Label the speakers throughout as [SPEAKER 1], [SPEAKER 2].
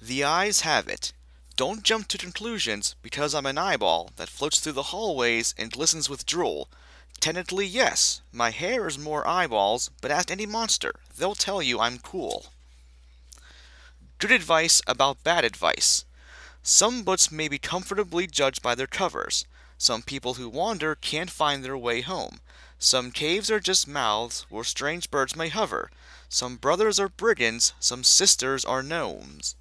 [SPEAKER 1] The eyes have it. Don't jump to conclusions because I'm an eyeball that floats through the hallways and glistens with drool. Technically, yes, my hair is more eyeballs, but ask any monster, they'll tell you I'm cool. Good advice about bad advice. Some books may be comfortably judged by their covers. Some people who wander can't find their way home. Some caves are just mouths where strange birds may hover. Some brothers are brigands, some sisters are gnomes.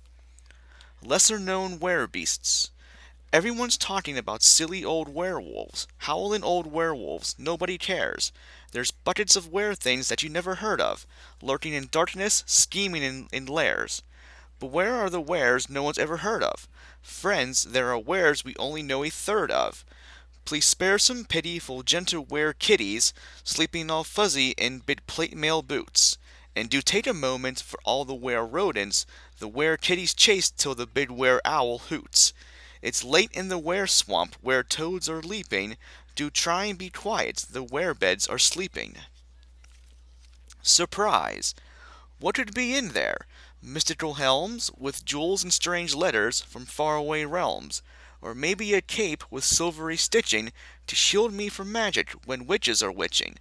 [SPEAKER 1] Lesser known werebeasts. Everyone's talking about silly old werewolves. Howling old werewolves, nobody cares. There's buckets of were-things that you never heard of, lurking in darkness, scheming in lairs. But where are the wares no one's ever heard of? Friends, there are wares we only know a third of. Please spare some pity for gentle were-kitties, sleeping all fuzzy in big plate mail boots. And do take a moment for all the were-rodents, the were-kitties chased till the big were-owl hoots. It's late in the were-swamp where toads are leaping. Do try and be quiet, the were-beds are sleeping. Surprise! What could be in there? Mystical helms with jewels and strange letters from faraway realms, or maybe a cape with silvery stitching to shield me from magic when witches are witching.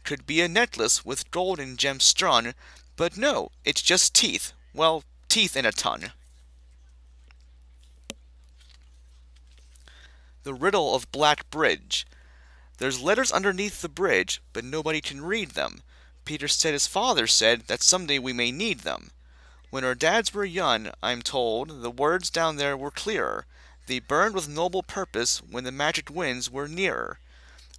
[SPEAKER 1] Could be a necklace with gold and gems strung, but no, it's just teeth. Well, teeth in a ton. The Riddle of Black Bridge. There's letters underneath the bridge, but nobody can read them. Peter said his father said that someday we may need them. When our dads were young, I'm told, the words down there were clearer. They burned with noble purpose when the magic winds were nearer.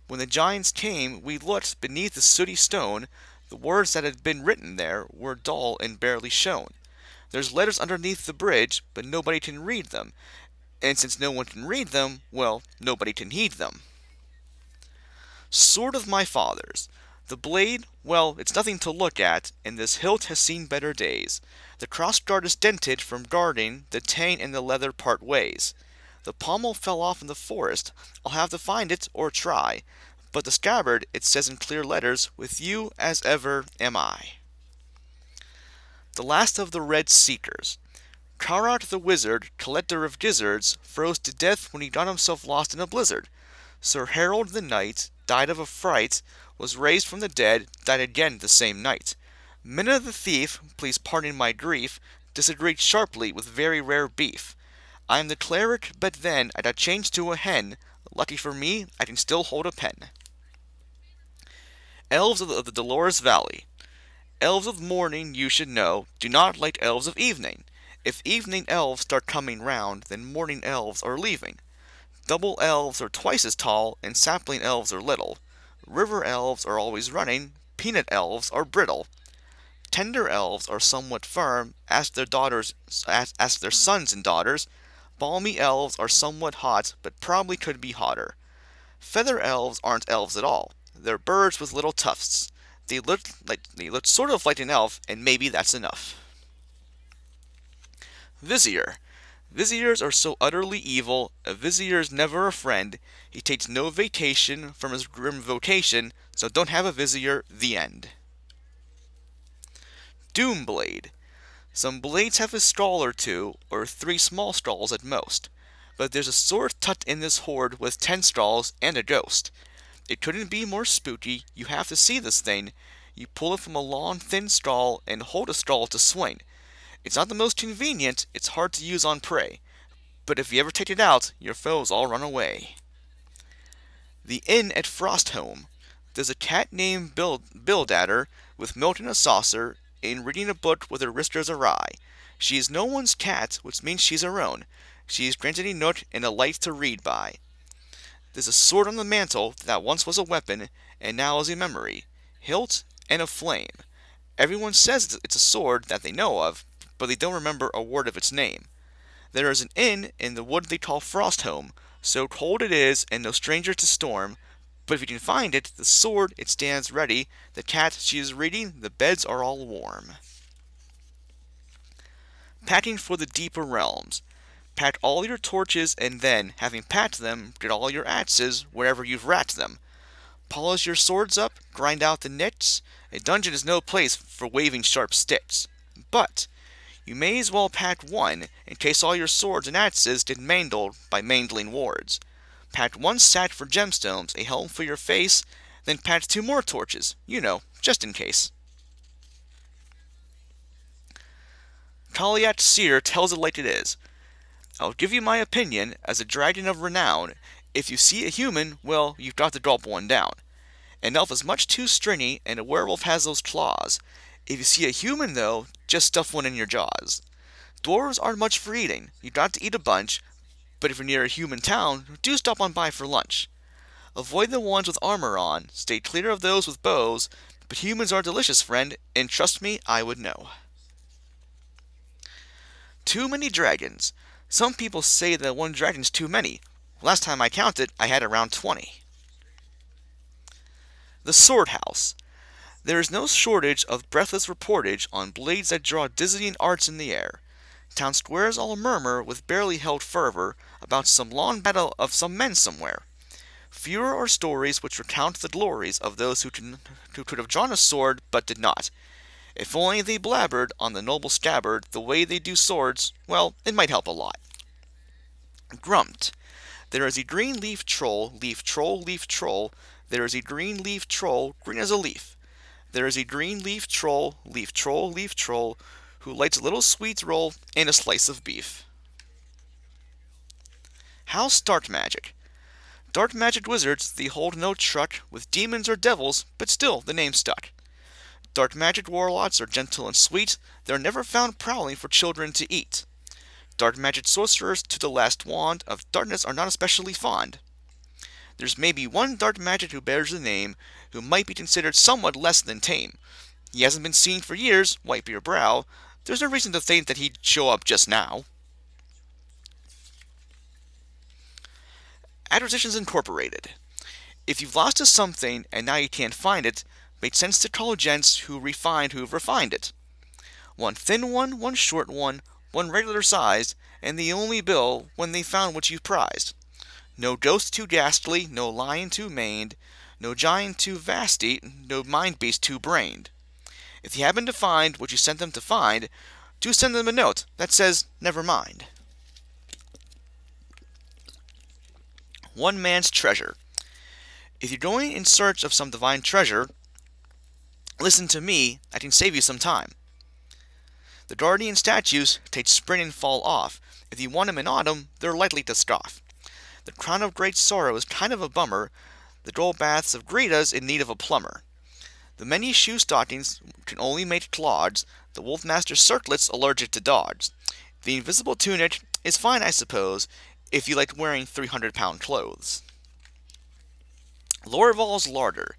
[SPEAKER 1] When the giants came, we looked beneath the sooty stone. The words that had been written there were dull and barely shown. There's letters underneath the bridge, but nobody can read them. And since no one can read them, well, nobody can heed them. Sword of my father's. The blade, well, it's nothing to look at, and this hilt has seen better days. The crossguard is dented from guarding, the tang and the leather part ways. The pommel fell off in the forest, I'll have to find it or try. But the scabbard, it says in clear letters, with you as ever am I. The last of the Red Seekers. Karat the wizard, collector of gizzards, froze to death when he got himself lost in a blizzard. Sir Harold the knight died of a fright, was raised from the dead, died again the same night. Minna the thief, please pardon my grief, disagreed sharply with very rare beef. I am the cleric, but then I got changed to a hen. Lucky for me, I can still hold a pen. Elves of the Dolores Valley. Elves of morning, you should know, do not like elves of evening. If evening elves start coming round, then morning elves are leaving. Double elves are twice as tall, and sapling elves are little. River elves are always running, peanut elves are brittle. Tender elves are somewhat firm, ask their sons and daughters. Balmy elves are somewhat hot, but probably could be hotter. Feather elves aren't elves at all. They're birds with little tufts. They look sort of like an elf, and maybe that's enough. Vizier. Viziers are so utterly evil, a vizier's never a friend. He takes no vacation from his grim vocation, so don't have a vizier, the end. Doomblade. Some blades have a skull or two, or 3 small skulls at most. But there's a sword tucked in this hoard with 10 skulls and a ghost. It couldn't be more spooky, you have to see this thing. You pull it from a long, thin skull and hold a skull to swing. It's not the most convenient, it's hard to use on prey. But if you ever take it out, your foes all run away. The Inn at Frostholm. There's a cat named Bildadder, with milk in a saucer, and reading a book with her whiskers awry. She is no one's cat, which means she's her own. She is granted a nook and a light to read by. There's a sword on the mantle that once was a weapon, and now is a memory. Hilt and a flame. Everyone says it's a sword that they know of, but they don't remember a word of its name. There is an inn in the wood they call Frostholm, so cold it is, and no stranger to storm. But if you can find it, the sword, it stands ready. The cat, she is reading, the beds are all warm. Packing for the deeper realms. Pack all your torches, and then, having packed them, get all your axes wherever you've racked them. Polish your swords up, grind out the nits. A dungeon is no place for waving sharp sticks. But You may as well pack one, in case all your swords and axes get mangled by mangling wards. Pack one sack for gemstones, a helm for your face, then pack two more torches, just in case. Kaliat Seer tells it like it is. I'll give you my opinion, as a dragon of renown. If you see a human, well, you've got to drop one down. An elf is much too stringy, and a werewolf has those claws. If you see a human, though, just stuff one in your jaws. Dwarves aren't much for eating. You've got to eat a bunch, but if you're near a human town, do stop on by for lunch. Avoid the ones with armor on, stay clear of those with bows, but humans are delicious, friend, and trust me, I would know. Too many dragons. Some people say that one dragon's too many. Last time I counted, I had around 20. The Sword House. There is no shortage of breathless reportage on blades that draw dizzying arcs in the air. Town squares all murmur with barely held fervor about some long battle of some men somewhere. Fewer are stories which recount the glories of those who could have drawn a sword but did not. If only they blabbered on the noble scabbard the way they do swords, well, it might help a lot. Grumped. There is a green leaf troll, leaf troll, leaf troll. There is a green leaf troll, green as a leaf. There is a green leaf troll, leaf troll, leaf troll, who likes a little sweet roll and a slice of beef. House Dark Magic. Dark magic wizards, they hold no truck with demons or devils, but still the name stuck. Dark magic warlocks are gentle and sweet, they're never found prowling for children to eat. Dark magic sorcerers to the last wand of darkness are not especially fond. There's maybe one dark magic who bears the name, who might be considered somewhat less than tame. He hasn't been seen for years, wipe your brow. There's no reason to think that he'd show up just now. Acquisitions Incorporated. If you've lost us something and now you can't find it, makes sense to call gents who refined who've refined it. One thin one short one regular sized, and the only bill when they found what you prized. No ghost too ghastly, no lion too maned, no giant too vasty, no mind beast too brained. If you happen to find what you sent them to find, do send them a note that says, never mind. One man's treasure. If you're going in search of some divine treasure, listen to me, I can save you some time. The guardian statues take spring and fall off. If you want them in autumn, they're likely to scoff. The crown of great sorrow is kind of a bummer. The gold baths of Greta's in need of a plumber. The many shoe stockings can only make clogs. The Wolfmaster's circlet's allergic to dogs. The invisible tunic is fine, I suppose, if you like wearing 300-pound clothes. Lorval's larder.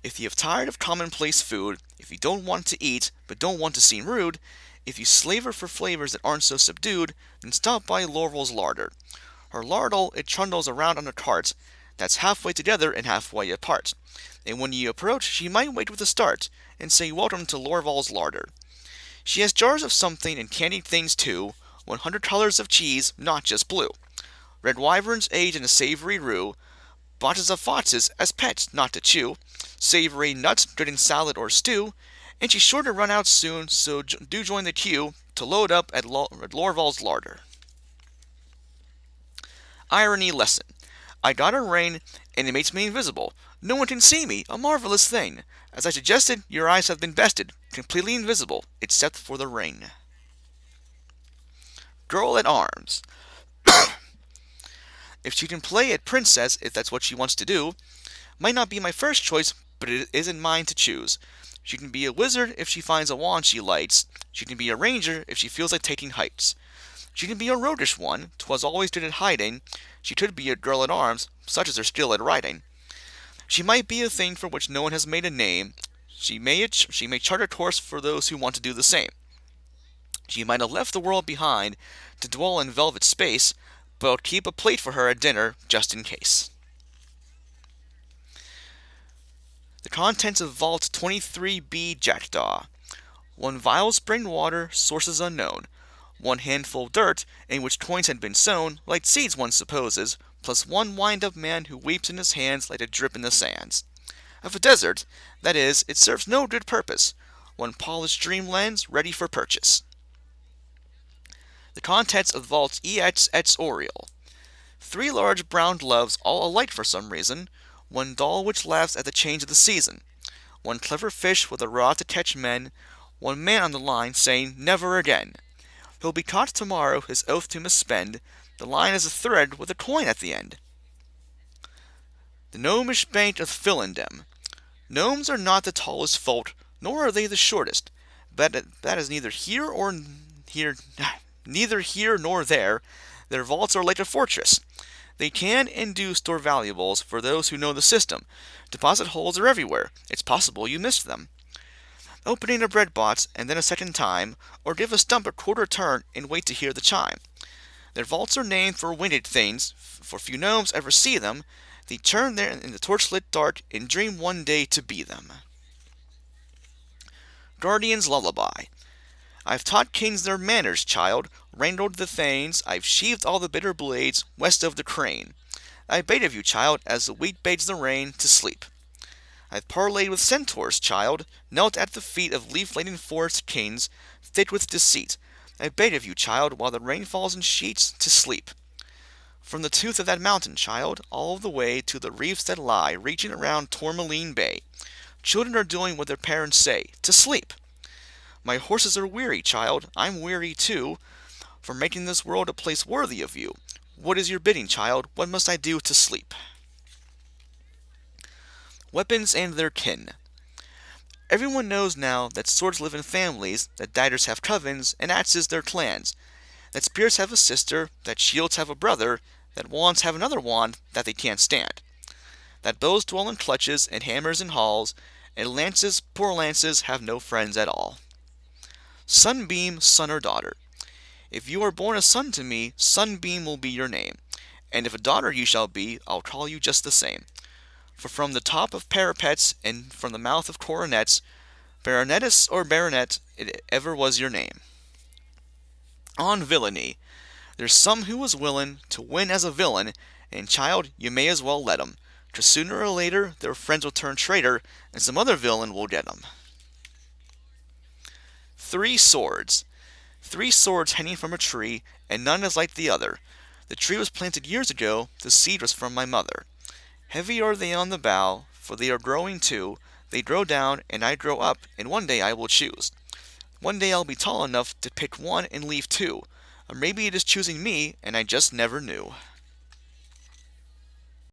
[SPEAKER 1] If you have tired of commonplace food, if you don't want to eat but don't want to seem rude, if you slaver for flavors that aren't so subdued, then stop by Lorval's larder. Her lardle, it trundles around on a cart that's halfway together and halfway apart. And when you approach, she might wait with a start and say, welcome to Lorval's larder. She has jars of something and candied things too, 100 colors of cheese, not just blue. Red wyverns aged in a savory roux, boxes of foxes as pets, not to chew, savory nuts good in salad or stew, and she's sure to run out soon, so do join the queue to load up at Lorval's larder. Irony lesson. I got a ring, and it makes me invisible. No one can see me, a marvelous thing. As I suggested, your eyes have been bested, completely invisible, except for the ring. Girl at arms. If she can play at princess, if that's what she wants to do, might not be my first choice, but it isn't mine to choose. She can be a wizard if she finds a wand she likes. She can be a ranger if she feels like taking heights. She can be a roguish one, 'twas always good at hiding. She could be a girl at arms, such is her skill at riding. She might be a thing for which no one has made a name. She may chart a course for those who want to do the same. She might have left the world behind to dwell in velvet space, but I'll keep a plate for her at dinner, just in case. The contents of Vault 23B Jackdaw. 1 vial spring water, sources unknown. 1 handful dirt, in which coins had been sown, like seeds one supposes, plus 1 wind-up man who weeps in his hands like a drip in the sands. Of a desert, that is, it serves no good purpose. 1 polished dream lens, ready for purchase. The contents of the vaults et Oriel. 3 large brown gloves, all alike for some reason. 1 doll which laughs at the change of the season. 1 clever fish with a rod to catch men. 1 man on the line saying, "Never again." He'll be caught tomorrow, his oath to misspend. The line is a thread with a coin at the end. The gnomish bank of Philindem. Gnomes are not the tallest folk, nor are they the shortest. But that is neither here nor there. Their vaults are like a fortress. They can and do store valuables for those who know the system. Deposit holes are everywhere. It's possible you missed them. Opening a bread box and then a second time, or give a stump a quarter turn and wait to hear the chime. Their vaults are named for winged things, for few gnomes ever see them. They turn there in the torchlit dark and dream one day to be them. Guardian's Lullaby. I've taught kings their manners, child, wrangled the thanes, I've sheathed all the bitter blades west of the crane. I bade of you, child, as the wheat bades the rain, to sleep. I've parleyed with centaurs, child, knelt at the feet of leaf-laden forest kings, thick with deceit. I bade of you, child, while the rain falls in sheets, to sleep. From the tooth of that mountain, child, all the way to the reefs that lie reaching around Tourmaline Bay, children are doing what their parents say, to sleep. My horses are weary, child, I'm weary too, for making this world a place worthy of you. What is your bidding, child? What must I do to sleep? Weapons and their kin. Everyone knows now that swords live in families, that daggers have covens, and axes their clans, that spears have a sister, that shields have a brother, that wands have another wand that they can't stand, that bows dwell in clutches, and hammers in halls, and lances, poor lances, have no friends at all. Sunbeam, son or daughter. If you are born a son to me, Sunbeam will be your name, and if a daughter you shall be, I'll call you just the same. For from the top of parapets, and from the mouth of coronets, Baronetus or Baronet, it ever was your name. On villainy. There's some who was willin' to win as a villain, and child, you may as well let 'em, 'cause sooner or later their friends will turn traitor, and some other villain will get 'em. 3 swords. 3 swords hanging from a tree, and none is like the other. The tree was planted years ago, the seed was from my mother. Heavy are they on the bough, for they are growing too. They grow down, and I grow up, and one day I will choose. One day I'll be tall enough to pick one and leave 2. Or maybe it is choosing me, and I just never knew.